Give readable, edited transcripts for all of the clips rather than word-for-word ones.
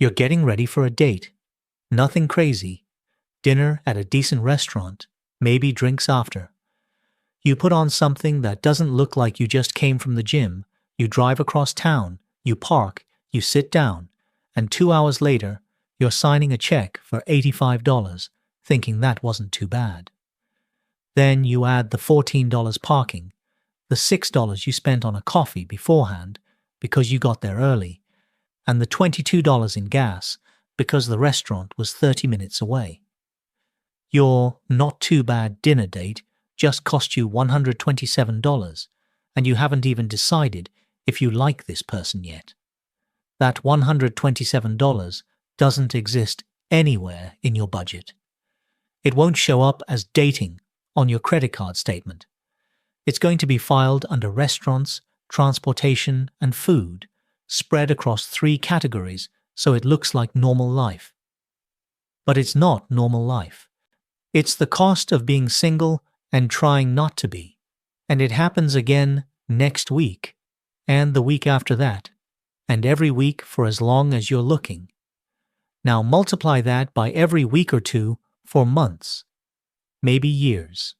You're getting ready for a date. Nothing crazy. Dinner at a decent restaurant, maybe drinks after. You put on something that doesn't look like you just came from the gym. You drive across town, you park, you sit down, and 2 hours later, you're signing a check for $85, thinking that wasn't too bad. Then you add the $14 parking, the $6 you spent on a coffee beforehand because you got there early, and the $22 in gas because the restaurant was 30 minutes away. Your not-too-bad dinner date just cost you $127, and you haven't even decided if you like this person yet. That $127 doesn't exist anywhere in your budget. It won't show up as dating on your credit card statement. It's going to be filed under restaurants, transportation, and food, spread across 3 categories so it looks like normal life. But it's not normal life. It's the cost of being single and trying not to be. And it happens again next week, and the week after that, and every week for as long as you're looking. Now multiply that by every week or two for months, maybe years.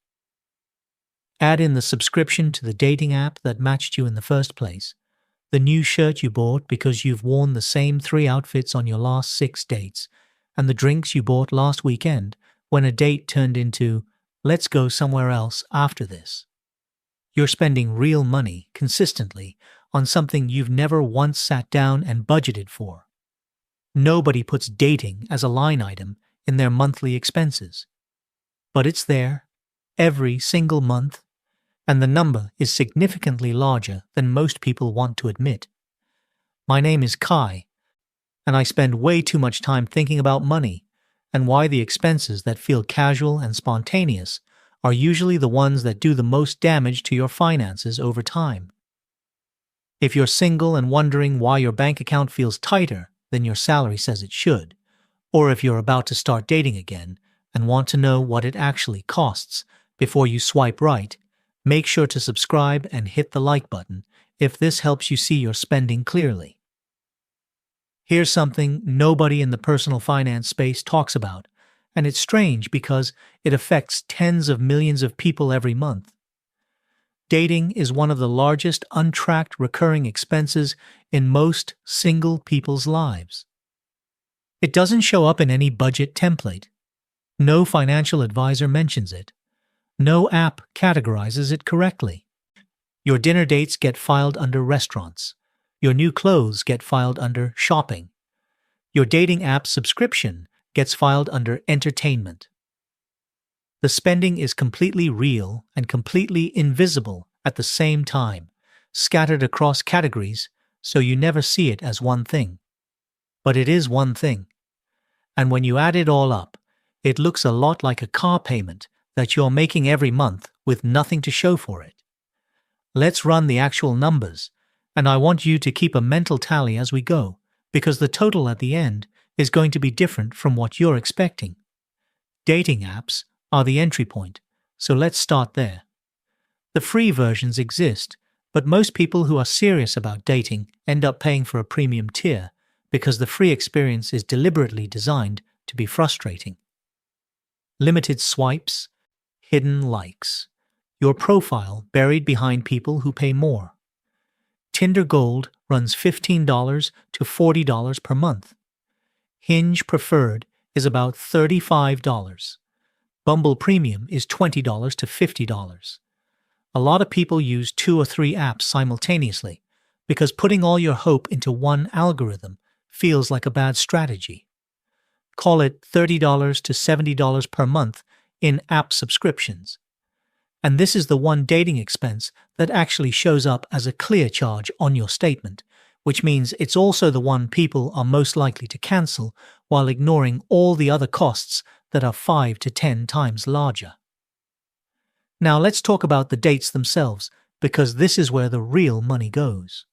Add in the subscription to the dating app that matched you in the first place, the new shirt you bought because you've worn the same 3 outfits on your last 6 dates, and the drinks you bought last weekend when a date turned into, let's go somewhere else after this. You're spending real money consistently on something you've never once sat down and budgeted for. Nobody puts dating as a line item in their monthly expenses. But it's there, every single month, and the number is significantly larger than most people want to admit. My name is Kai, and I spend way too much time thinking about money and why the expenses that feel casual and spontaneous are usually the ones that do the most damage to your finances over time. If you're single and wondering why your bank account feels tighter than your salary says it should, or if you're about to start dating again and want to know what it actually costs before you swipe right, make sure to subscribe and hit the like button if this helps you see your spending clearly. Here's something nobody in the personal finance space talks about, and it's strange because it affects tens of millions of people every month. Dating is one of the largest untracked recurring expenses in most single people's lives. It doesn't show up in any budget template. No financial advisor mentions it. No app categorizes it correctly. Your dinner dates get filed under restaurants. Your new clothes get filed under shopping. Your dating app subscription gets filed under entertainment. The spending is completely real and completely invisible at the same time, scattered across categories so you never see it as one thing. But it is one thing. And when you add it all up, it looks a lot like a car payment that you're making every month with nothing to show for it. Let's run the actual numbers, and I want you to keep a mental tally as we go, because the total at the end is going to be different from what you're expecting. Dating apps are the entry point, so let's start there. The free versions exist, but most people who are serious about dating end up paying for a premium tier because the free experience is deliberately designed to be frustrating. Limited swipes, hidden likes, your profile buried behind people who pay more. Tinder Gold runs $15 to $40 per month. Hinge Preferred is about $35. Bumble Premium is $20 to $50. A lot of people use 2 or 3 apps simultaneously because putting all your hope into one algorithm feels like a bad strategy. Call it $30 to $70 per month in app subscriptions. And this is the one dating expense that actually shows up as a clear charge on your statement, which means it's also the one people are most likely to cancel while ignoring all the other costs that are 5 to 10 times larger. Now let's talk about the dates themselves, because this is where the real money goes.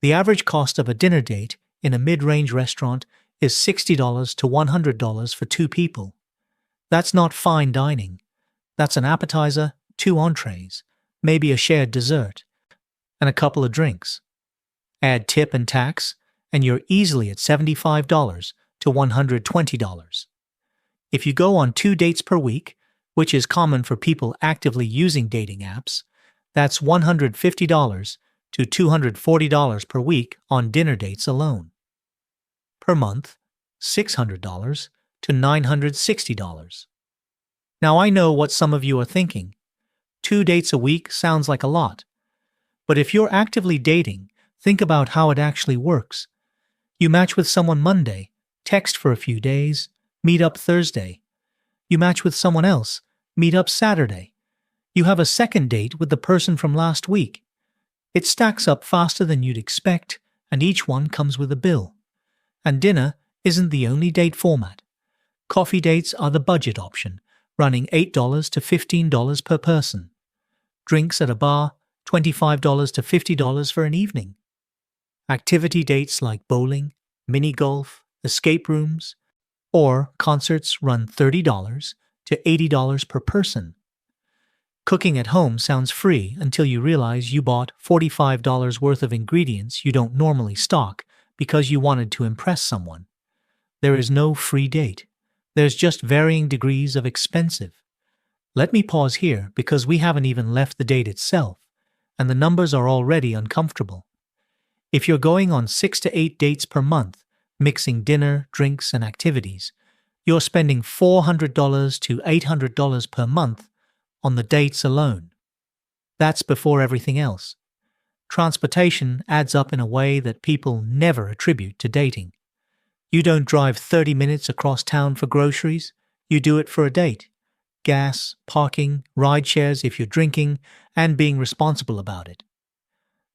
The average cost of a dinner date in a mid-range restaurant is $60 to $100 for 2 people. That's not fine dining. That's an appetizer, 2 entrees, maybe a shared dessert, and a couple of drinks. Add tip and tax, and you're easily at $75 to $120. If you go on 2 dates per week, which is common for people actively using dating apps, that's $150 to $240 per week on dinner dates alone. Per month, $600 to $960. Now I know what some of you are thinking. 2 dates a week sounds like a lot. But if you're actively dating, think about how it actually works. You match with someone Monday, text for a few days, meet up Thursday. You match with someone else, meet up Saturday. You have a second date with the person from last week. It stacks up faster than you'd expect, and each one comes with a bill. And dinner isn't the only date format. Coffee dates are the budget option, running $8 to $15 per person. Drinks at a bar, $25 to $50 for an evening. Activity dates like bowling, mini golf, escape rooms, or concerts run $30 to $80 per person. Cooking at home sounds free until you realize you bought $45 worth of ingredients you don't normally stock because you wanted to impress someone. There is no free date. There's just varying degrees of expensive. Let me pause here because we haven't even left the date itself, and the numbers are already uncomfortable. If you're going on 6 to 8 dates per month, mixing dinner, drinks, and activities, you're spending $400 to $800 per month on the dates alone. That's before everything else. Transportation adds up in a way that people never attribute to dating. You don't drive 30 minutes across town for groceries, you do it for a date. Gas, parking, ride shares if you're drinking, and being responsible about it.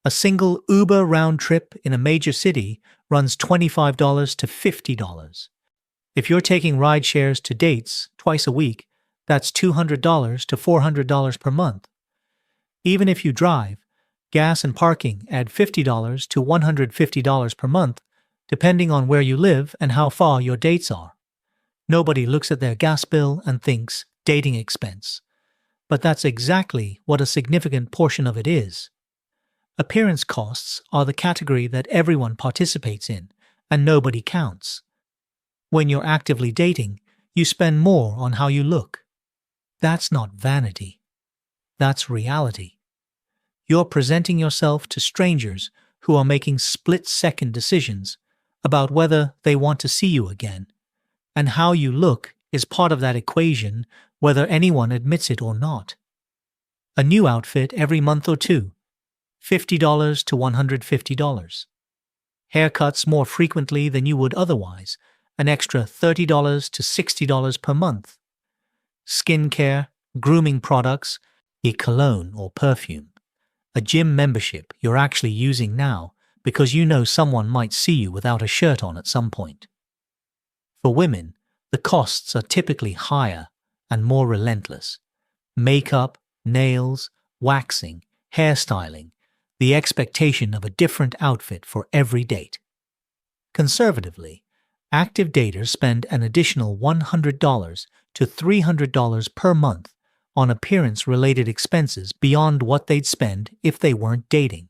A single Uber round trip in a major city runs $25 to $50. If you're taking ride shares to dates twice a week, that's $200 to $400 per month. Even if you drive, gas and parking add $50 to $150 per month, depending on where you live and how far your dates are. Nobody looks at their gas bill and thinks dating expense. But that's exactly what a significant portion of it is. Appearance costs are the category that everyone participates in, and nobody counts. When you're actively dating, you spend more on how you look. That's not vanity. That's reality. You're presenting yourself to strangers who are making split-second decisions about whether they want to see you again, and how you look is part of that equation whether anyone admits it or not. A new outfit every month or two, $50 to $150. Haircuts more frequently than you would otherwise, an extra $30 to $60 per month. Skincare, grooming products, a cologne or perfume. A gym membership you're actually using now because you know someone might see you without a shirt on at some point. For women, the costs are typically higher and more relentless. Makeup, nails, waxing, hairstyling, the expectation of a different outfit for every date. Conservatively, active daters spend an additional $100 to $300 per month on appearance-related expenses beyond what they'd spend if they weren't dating.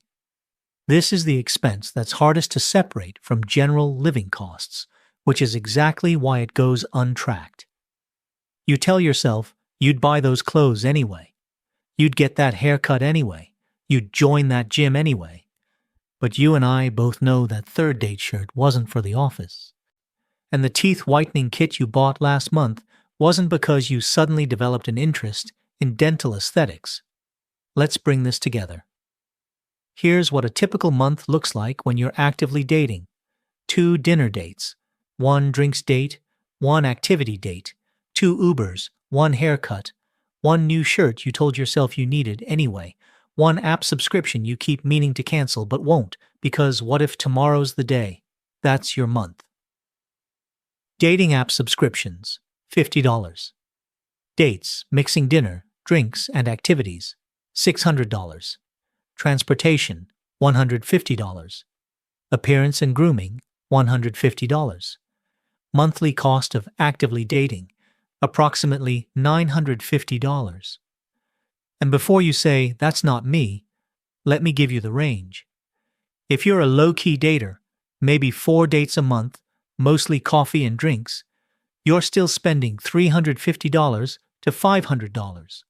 This is the expense that's hardest to separate from general living costs, which is exactly why it goes untracked. You tell yourself you'd buy those clothes anyway. You'd get that haircut anyway. You'd join that gym anyway. But you and I both know that third date shirt wasn't for the office. And the teeth whitening kit you bought last month wasn't because you suddenly developed an interest in dental aesthetics. Let's bring this together. Here's what a typical month looks like when you're actively dating. 2 dinner dates, 1 drinks date, 1 activity date, 2 Ubers, 1 haircut, 1 new shirt you told yourself you needed anyway, 1 app subscription you keep meaning to cancel but won't because what if tomorrow's the day? That's your month. Dating app subscriptions, $50. Dates, mixing dinner, drinks, and activities, $600. Transportation, $150. Appearance and grooming, $150. Monthly cost of actively dating, approximately $950. And before you say, that's not me, let me give you the range. If you're a low-key dater, maybe 4 dates a month, mostly coffee and drinks, you're still spending $350 to $500.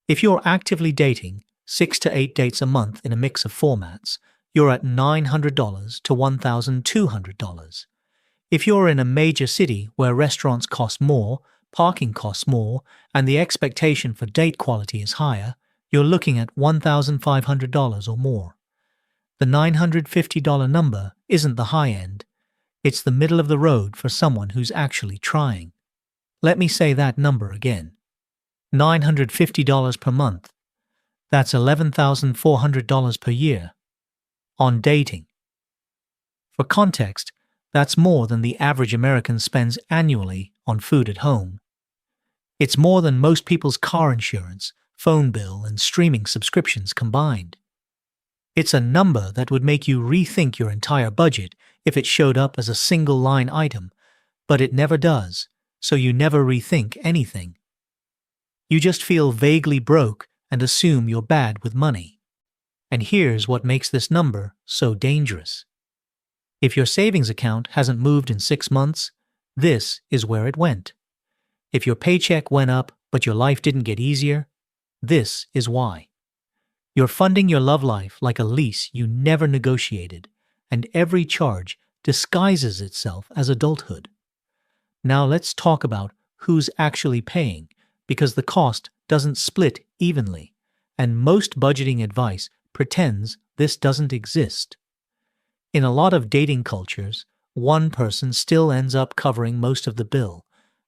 If you're actively dating 6 to 8 dates a month in a mix of formats, you're at $900 to $1,200. If you're in a major city where restaurants cost more, parking costs more, and the expectation for date quality is higher, you're looking at $1,500 or more. The $950 number isn't the high end. It's the middle of the road for someone who's actually trying. Let me say that number again. $950 per month. That's $11,400 per year. On dating. For context, that's more than the average American spends annually on food at home. It's more than most people's car insurance, phone bill, and streaming subscriptions combined. It's a number that would make you rethink your entire budget if it showed up as a single line item, but it never does, so you never rethink anything. You just feel vaguely broke and assume you're bad with money. And here's what makes this number so dangerous. If your savings account hasn't moved in 6 months, this is where it went. If your paycheck went up but your life didn't get easier, this is why. You're funding your love life like a lease you never negotiated, and every charge disguises itself as adulthood. Now let's talk about who's actually paying, because the cost doesn't split evenly, and most budgeting advice pretends this doesn't exist. In a lot of dating cultures, one person still ends up covering most of the bill,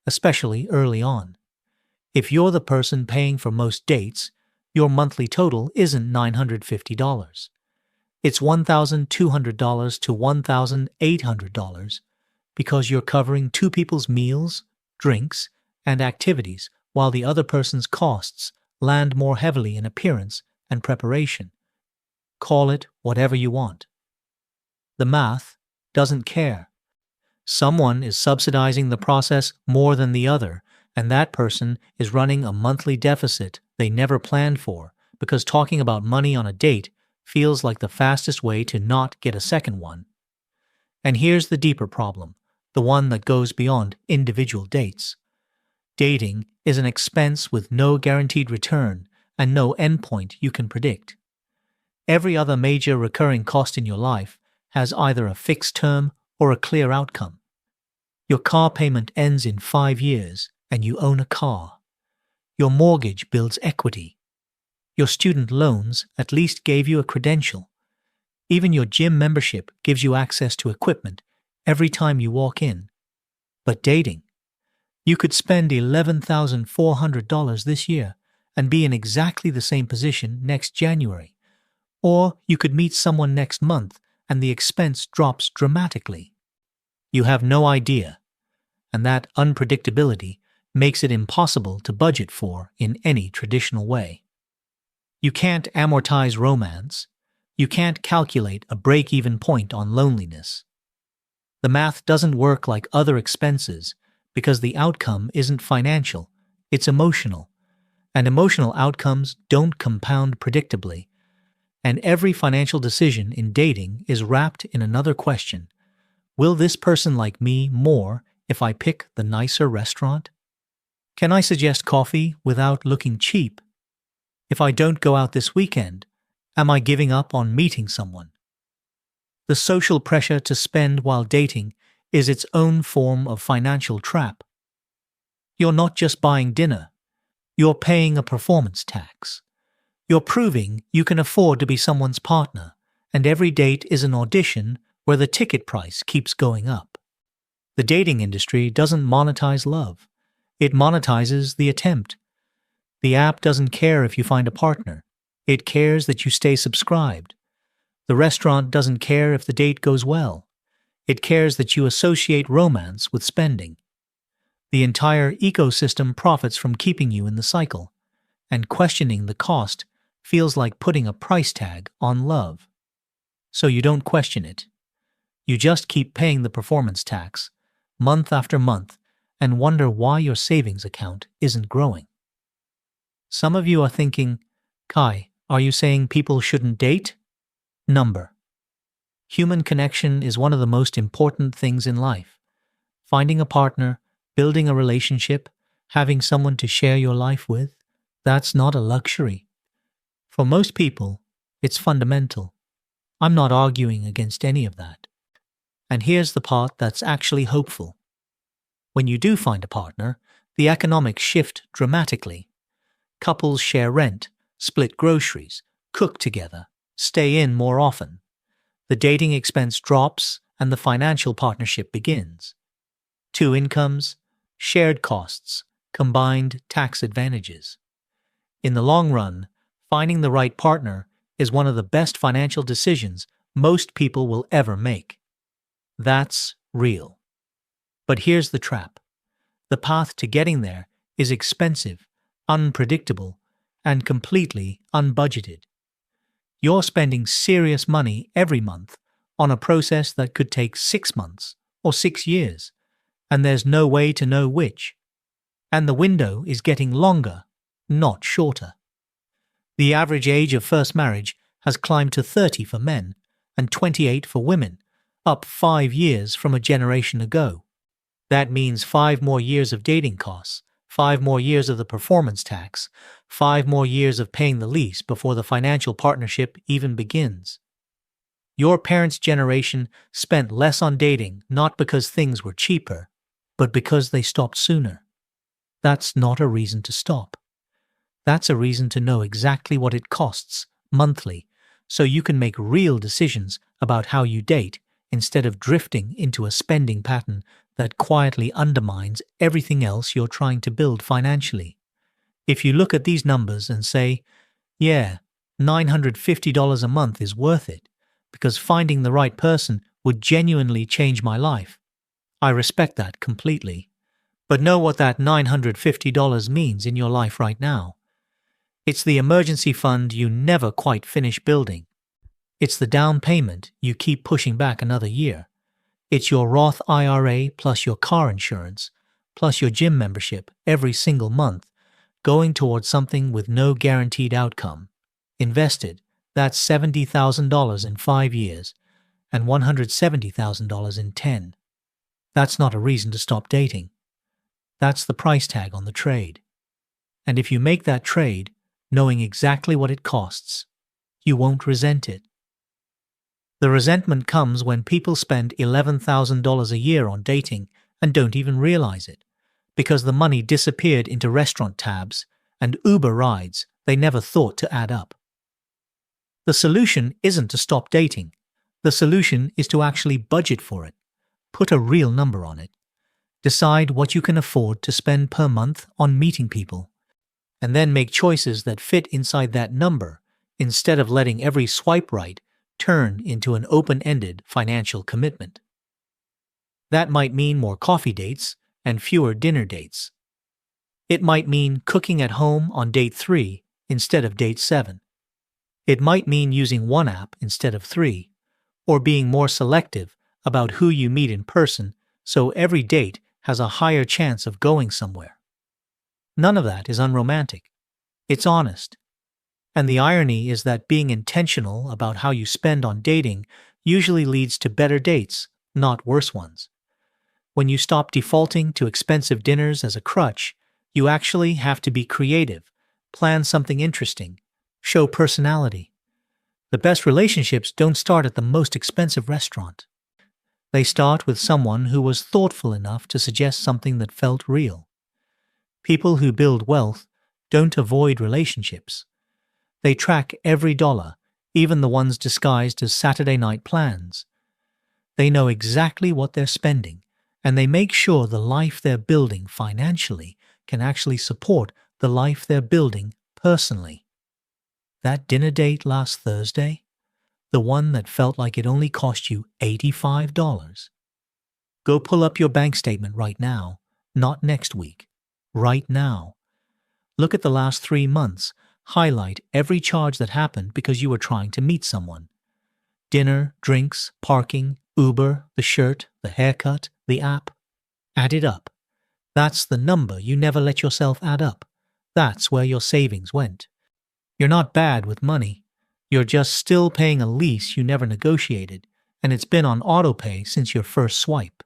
especially early on. If you're the person paying for most dates, your monthly total isn't $950. It's $1,200 to $1,800 because you're covering two people's meals, drinks, and activities while the other person's costs land more heavily in appearance and preparation. Call it whatever you want. The math doesn't care. Someone is subsidizing the process more than the other, and that person is running a monthly deficit they never planned for because talking about money on a date feels like the fastest way to not get a second one. And here's the deeper problem, the one that goes beyond individual dates. Dating is an expense with no guaranteed return and no endpoint you can predict. Every other major recurring cost in your life has either a fixed term or a clear outcome. Your car payment ends in 5 years and you own a car. Your mortgage builds equity. Your student loans at least gave you a credential. Even your gym membership gives you access to equipment every time you walk in. But dating, you could spend $11,400 this year and be in exactly the same position next January. Or you could meet someone next month and the expense drops dramatically. You have no idea, and that unpredictability makes it impossible to budget for in any traditional way. You can't amortize romance. You can't calculate a break-even point on loneliness. The math doesn't work like other expenses because the outcome isn't financial, it's emotional, and emotional outcomes don't compound predictably. And every financial decision in dating is wrapped in another question. Will this person like me more if I pick the nicer restaurant? Can I suggest coffee without looking cheap? If I don't go out this weekend, am I giving up on meeting someone? The social pressure to spend while dating is its own form of financial trap. You're not just buying dinner, you're paying a performance tax. You're proving you can afford to be someone's partner, and every date is an audition where the ticket price keeps going up. The dating industry doesn't monetize love. It monetizes the attempt. The app doesn't care if you find a partner. It cares that you stay subscribed. The restaurant doesn't care if the date goes well. It cares that you associate romance with spending. The entire ecosystem profits from keeping you in the cycle, and questioning the cost feels like putting a price tag on love. So you don't question it. You just keep paying the performance tax, month after month, and wonder why your savings account isn't growing. Some of you are thinking, Kai, are you saying people shouldn't date? Number. Human connection is one of the most important things in life. Finding a partner, building a relationship, having someone to share your life with, that's not a luxury. For most people, it's fundamental. I'm not arguing against any of that. And here's the part that's actually hopeful. When you do find a partner, the economics shift dramatically. Couples share rent, split groceries, cook together, stay in more often. The dating expense drops and the financial partnership begins. Two incomes, shared costs, combined tax advantages. In the long run, finding the right partner is one of the best financial decisions most people will ever make. That's real. But here's the trap. The path to getting there is expensive, unpredictable, and completely unbudgeted. You're spending serious money every month on a process that could take 6 months or 6 years, and there's no way to know which. And the window is getting longer, not shorter. The average age of first marriage has climbed to 30 for men and 28 for women, up 5 years from a generation ago. That means 5 more years of dating costs, 5 more years of the performance tax, 5 more years of paying the lease before the financial partnership even begins. Your parents' generation spent less on dating not because things were cheaper, but because they stopped sooner. That's not a reason to stop. That's a reason to know exactly what it costs monthly, so you can make real decisions about how you date instead of drifting into a spending pattern that quietly undermines everything else you're trying to build financially. If you look at these numbers and say, yeah, $950 a month is worth it, because finding the right person would genuinely change my life, I respect that completely. But know what that $950 means in your life right now. It's the emergency fund you never quite finish building. It's the down payment you keep pushing back another year. It's your Roth IRA plus your car insurance, plus your gym membership every single month, going towards something with no guaranteed outcome. Invested, that's $70,000 in 5 years, and $170,000 in 10. That's not a reason to stop dating. That's the price tag on the trade. And if you make that trade, knowing exactly what it costs, you won't resent it. The resentment comes when people spend $11,000 a year on dating and don't even realize it, because the money disappeared into restaurant tabs and Uber rides they never thought to add up. The solution isn't to stop dating. The solution is to actually budget for it. Put a real number on it. Decide what you can afford to spend per month on meeting people, and then make choices that fit inside that number instead of letting every swipe right turn into an open-ended financial commitment. That might mean more coffee dates and fewer dinner dates. It might mean cooking at home on date 3 instead of date 7. It might mean using one app instead of 3, or being more selective about who you meet in person so every date has a higher chance of going somewhere. None of that is unromantic. It's honest. And the irony is that being intentional about how you spend on dating usually leads to better dates, not worse ones. When you stop defaulting to expensive dinners as a crutch, you actually have to be creative, plan something interesting, show personality. The best relationships don't start at the most expensive restaurant. They start with someone who was thoughtful enough to suggest something that felt real. People who build wealth don't avoid relationships. They track every dollar, even the ones disguised as Saturday night plans. They know exactly what they're spending, and they make sure the life they're building financially can actually support the life they're building personally. That dinner date last Thursday, the one that felt like it only cost you $85. Go pull up your bank statement right now, not next week, right now. Look at the last 3 months, highlight every charge that happened because you were trying to meet someone. Dinner, drinks, parking, Uber, the shirt, the haircut, the app. Add it up. That's the number you never let yourself add up. That's where your savings went. You're not bad with money. You're just still paying a lease you never negotiated, and it's been on autopay since your first swipe.